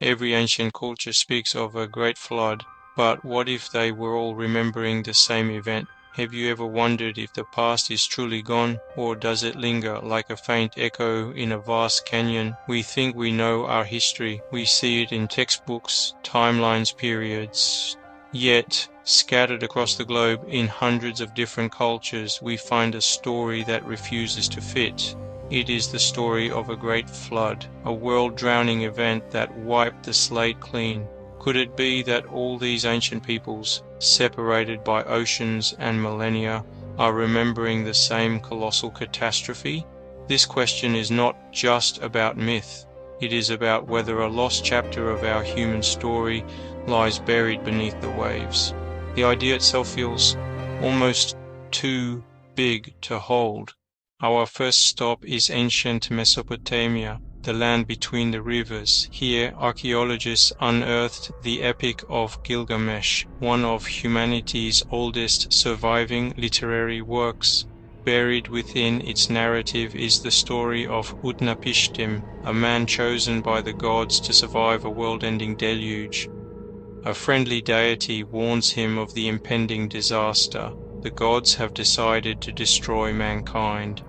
Every ancient culture speaks of a great flood, but what if they were all remembering the same event? Have you ever wondered if the past is truly gone, or does it linger like a faint echo in a vast canyon? We think we know our history. We see it in textbooks, timelines, periods. Yet, scattered across the globe in hundreds of different cultures, we find a story that refuses to fit. It is the story of a great flood, a world-drowning event that wiped the slate clean. Could it be that all these ancient peoples, separated by oceans and millennia, are remembering the same colossal catastrophe? This question is not just about myth. It is about whether a lost chapter of our human story lies buried beneath the waves. The idea itself feels almost too big to hold. Our first stop is ancient Mesopotamia, the land between the rivers. Here, archaeologists unearthed the Epic of Gilgamesh, one of humanity's oldest surviving literary works. Buried within its narrative is the story of Utnapishtim, a man chosen by the gods to survive a world-ending deluge. A friendly deity warns him of the impending disaster. The gods have decided to destroy mankind.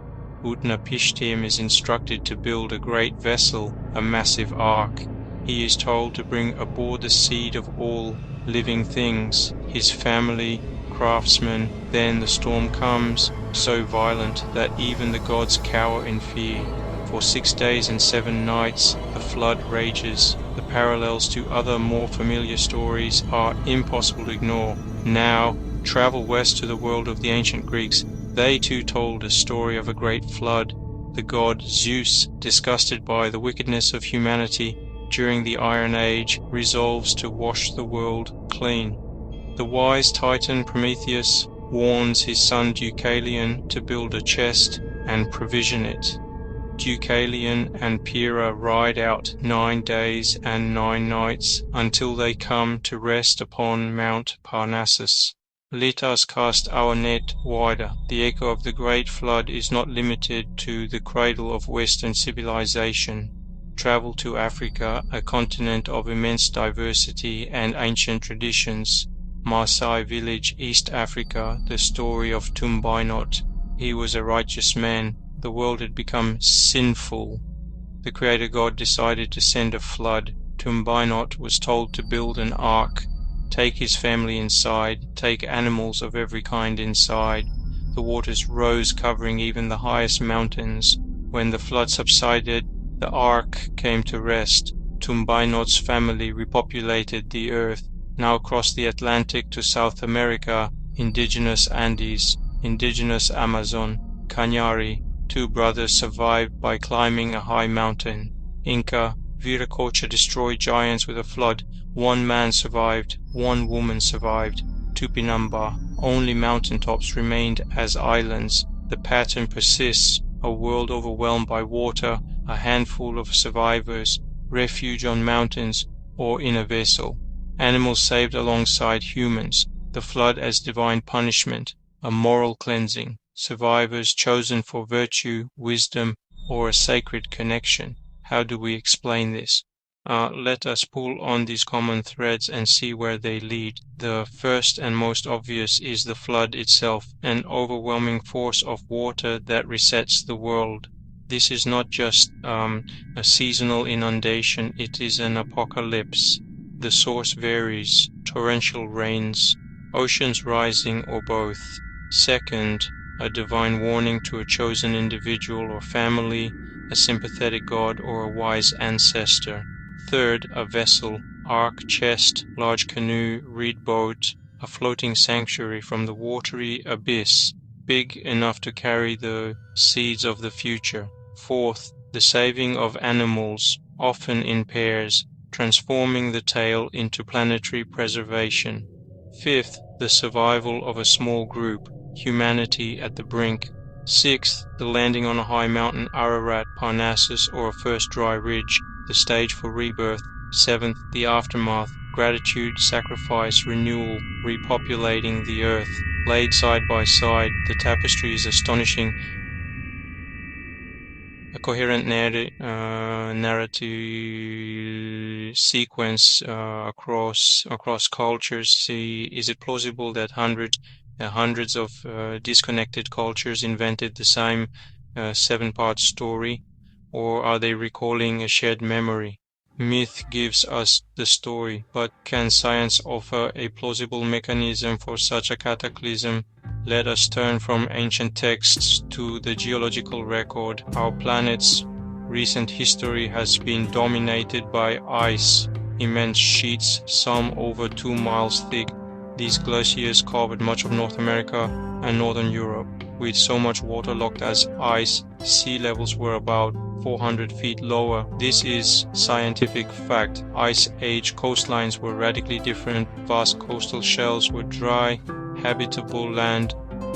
Utnapishtim is instructed to build a great vessel, a massive ark. He is told to bring aboard the seed of all living things, his family, craftsmen. Then the storm comes, so violent that even the gods cower in fear. For 6 days and 7 nights the flood rages. The parallels to other more familiar stories are impossible to ignore. Now, travel west to the world of the ancient Greeks. They too told a story of a great flood. The god Zeus, disgusted by the wickedness of humanity during the Iron Age, resolves to wash the world clean. The wise Titan Prometheus warns his son Deucalion to build a chest and provision it. Deucalion and Pyrrha ride out 9 days and 9 nights until they come to rest upon Mount Parnassus. Let us cast our net wider. The echo of the great flood is not limited to the cradle of Western civilization. Travel to Africa, a continent of immense diversity and ancient traditions. Maasai village, East Africa, the story of Tumbainot. He was a righteous man. The world had become sinful. The Creator God decided to send a flood. Tumbainot was told to build an ark. Take his family inside, take animals of every kind inside. The waters rose, covering even the highest mountains. When the flood subsided, the ark came to rest. Tumbainot's family repopulated the earth, now across the Atlantic to South America, indigenous Andes, indigenous Amazon, Cañari. 2 brothers survived by climbing a high mountain. Inca, Viracocha destroyed giants with a flood. 1 man survived, 1 woman survived. Tupinamba, only mountaintops remained as islands. The pattern persists, a world overwhelmed by water, a handful of survivors, refuge on mountains or in a vessel. Animals saved alongside humans, the flood as divine punishment, a moral cleansing. Survivors chosen for virtue, wisdom, or a sacred connection. How do we explain this? Let us pull on these common threads and see where they lead. The first and most obvious is the flood itself, an overwhelming force of water that resets the world. This is not just a seasonal inundation, it is an apocalypse. The source varies, torrential rains, oceans rising, or both. Second, a divine warning to a chosen individual or family, a sympathetic god or a wise ancestor. Third, a vessel, ark, chest, large canoe, reed boat, a floating sanctuary from the watery abyss, big enough to carry the seeds of the future. Fourth, the saving of animals, often in pairs, transforming the tail into planetary preservation. Fifth, the survival of a small group, humanity at the brink. Sixth, the landing on a high mountain, Ararat, Parnassus, or a first dry ridge, the stage for rebirth. Seventh, the aftermath, gratitude, sacrifice, renewal, repopulating the earth. Laid side by side, the tapestry is astonishing. a coherent narrative sequence across cultures. See, is it plausible that hundreds of disconnected cultures invented the same 7-part story, or are they recalling a shared memory? Myth gives us the story, but can science offer a plausible mechanism for such a cataclysm? Let us turn from ancient texts to the geological record. Our planet's recent history has been dominated by ice, immense sheets, some over 2 miles thick. These glaciers covered much of North America and Northern Europe. With so much waterlogged as ice, sea levels were about 400 feet lower. This is scientific fact. Ice Age coastlines were radically different. Vast coastal shelves were dry, habitable land.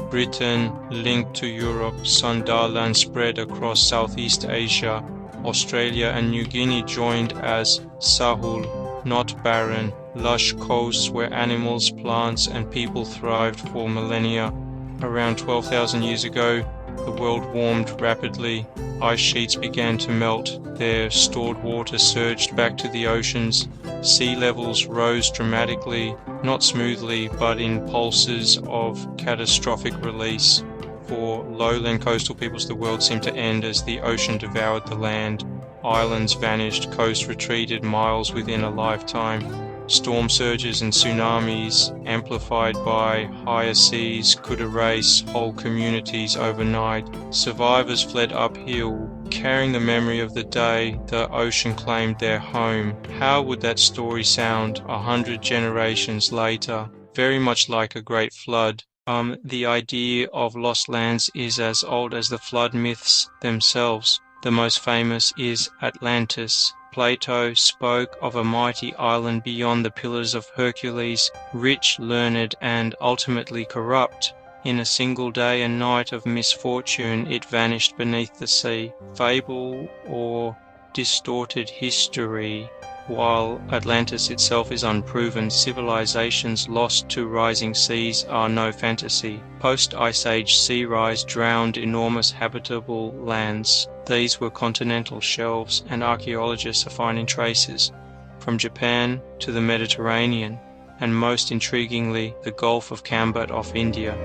Britain linked to Europe. Sundarland spread across Southeast Asia. Australia and New Guinea joined as Sahul, not barren. Lush coasts where animals, plants, and people thrived for millennia. Around 12,000 years ago, the world warmed rapidly. Ice sheets began to melt. Their stored water surged back to the oceans. Sea levels rose dramatically, not smoothly, but in pulses of catastrophic release. For lowland coastal peoples, the world seemed to end as the ocean devoured the land. Islands vanished, coasts retreated miles within a lifetime. Storm surges and tsunamis, amplified by higher seas, could erase whole communities overnight. Survivors fled uphill, carrying the memory of the day the ocean claimed their home. How would that story sound 100 generations later? Very much like a great flood. The idea of lost lands is as old as the flood myths themselves. The most famous is Atlantis. Plato spoke of a mighty island beyond the Pillars of Hercules, rich, learned, and ultimately corrupt. In a single day and night of misfortune, it vanished beneath the sea. Fable or distorted history? While Atlantis itself is unproven, civilizations lost to rising seas are no fantasy. Post-Ice Age sea rise drowned enormous habitable lands. These were continental shelves, and archaeologists are finding traces from Japan to the Mediterranean, and most intriguingly, the Gulf of Cambodge off India.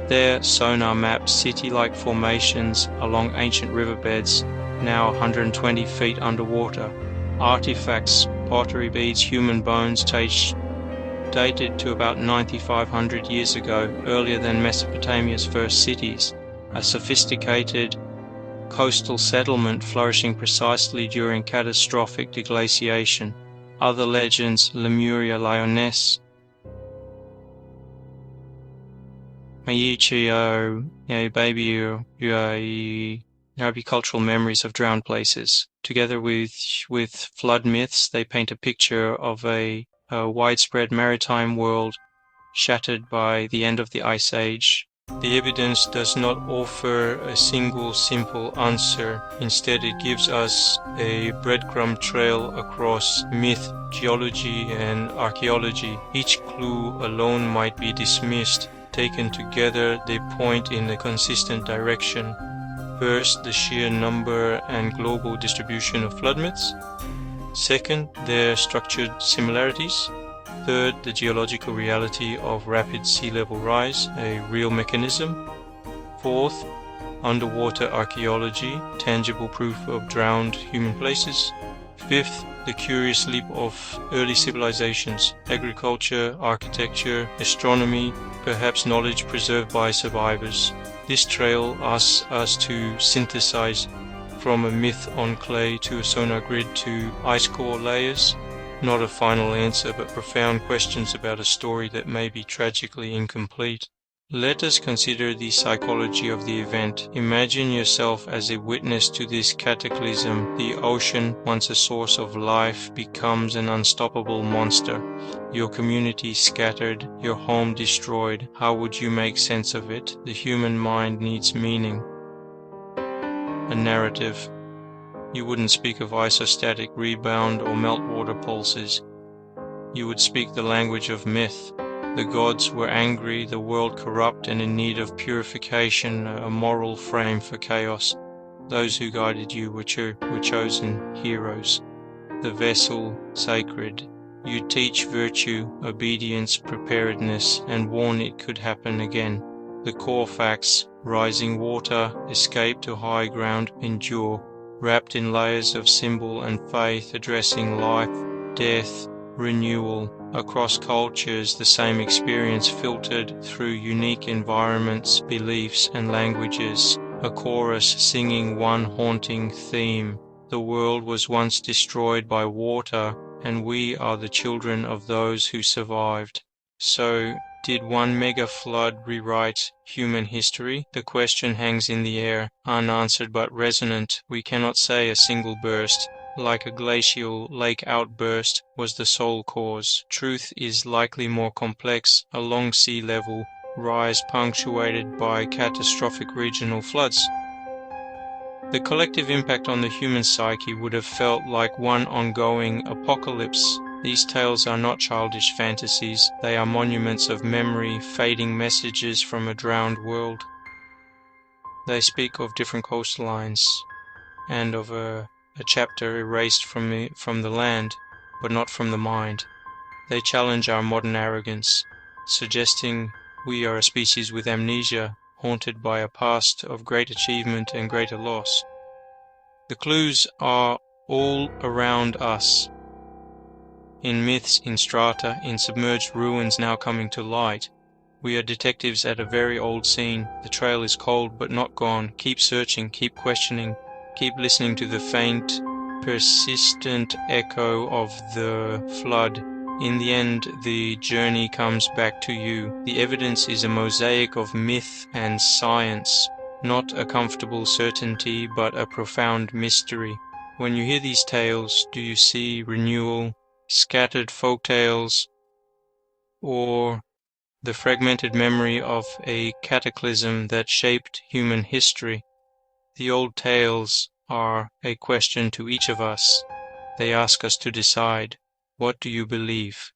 There, sonar maps city-like formations along ancient riverbeds, now 120 feet underwater. Artifacts, pottery beads, human bones dated to about 9,500 years ago, earlier than Mesopotamia's first cities. A sophisticated coastal settlement flourishing precisely during catastrophic deglaciation. Other legends, Lemuria lioness, cultural memories of drowned places. Together with flood myths, they paint a picture of a widespread maritime world shattered by the end of the Ice Age. The evidence does not offer a single simple answer. Instead, it gives us a breadcrumb trail across myth, geology, and archaeology. Each clue alone might be dismissed. Taken together, they point in a consistent direction. First, the sheer number and global distribution of flood myths. Second, their structured similarities. Third, the geological reality of rapid sea level rise, a real mechanism. Fourth, underwater archaeology, tangible proof of drowned human places. Fifth, the curious leap of early civilizations, agriculture, architecture, astronomy, perhaps knowledge preserved by survivors. This trail asks us to synthesize from a myth on clay to a sonar grid to ice core layers. Not a final answer, but profound questions about a story that may be tragically incomplete. Let us consider the psychology of the event. Imagine yourself as a witness to this cataclysm. The ocean, once a source of life, becomes an unstoppable monster. Your community scattered, your home destroyed. How would you make sense of it? The human mind needs meaning. A narrative. You wouldn't speak of isostatic rebound or meltwater pulses. You would speak the language of myth. The gods were angry, the world corrupt and in need of purification, a moral frame for chaos. Those who guided you were chosen heroes. The vessel sacred. You teach virtue, obedience, preparedness, and warn it could happen again. The core facts: rising water, escape to high ground, endure, wrapped in layers of symbol and faith, addressing life, death, renewal. Across cultures, the same experience filtered through unique environments, beliefs, and languages. A chorus singing one haunting theme. The world was once destroyed by water, and we are the children of those who survived. So, did one mega flood rewrite human history? The question hangs in the air, unanswered but resonant. We cannot say a single burst, like a glacial lake outburst, was the sole cause. Truth is likely more complex, a long sea level rise punctuated by catastrophic regional floods. The collective impact on the human psyche would have felt like one ongoing apocalypse. These tales are not childish fantasies, they are monuments of memory, fading messages from a drowned world. They speak of different coastlines and of a chapter erased from the land, but not from the mind. They challenge our modern arrogance, suggesting we are a species with amnesia, haunted by a past of great achievement and greater loss. The clues are all around us. In myths, in strata, in submerged ruins now coming to light. We are detectives at a very old scene. The trail is cold but not gone. Keep searching, keep questioning, keep listening to the faint, persistent echo of the flood. In the end, the journey comes back to you. The evidence is a mosaic of myth and science, not a comfortable certainty but a profound mystery. When you hear these tales, do you see renewal, scattered folk tales, or the fragmented memory of a cataclysm that shaped human history? The old tales are a question to each of us. They ask us to decide, what do you believe?